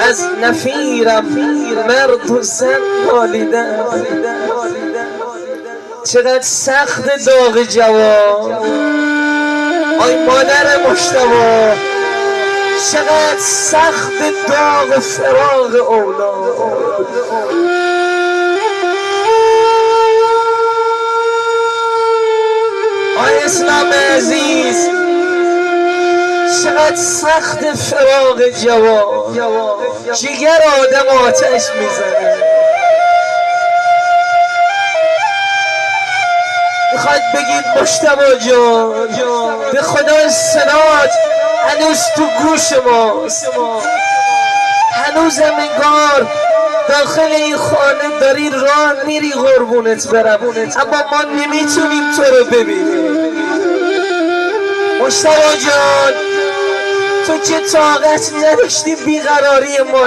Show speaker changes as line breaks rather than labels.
از نفیرم مرد و زن نالیدن. چقدر سخت داغ جوان، آی مادر مجتبی، چقدر سخت داغ فراق اولاد. آی اسلام عزیز، چقدر سخت فراق جوان، جگر آدم آتش میزنه. میخواید بگید مجتبی جان به خدا صدات هنوز تو گوش ماست، هنوز هم انگار داخل این خانه داری راه میری قربونت برم، اما ما نمیتونیم تو رو ببینیم. مجتبی جان تو که طاقت نداشتی بیقراری ما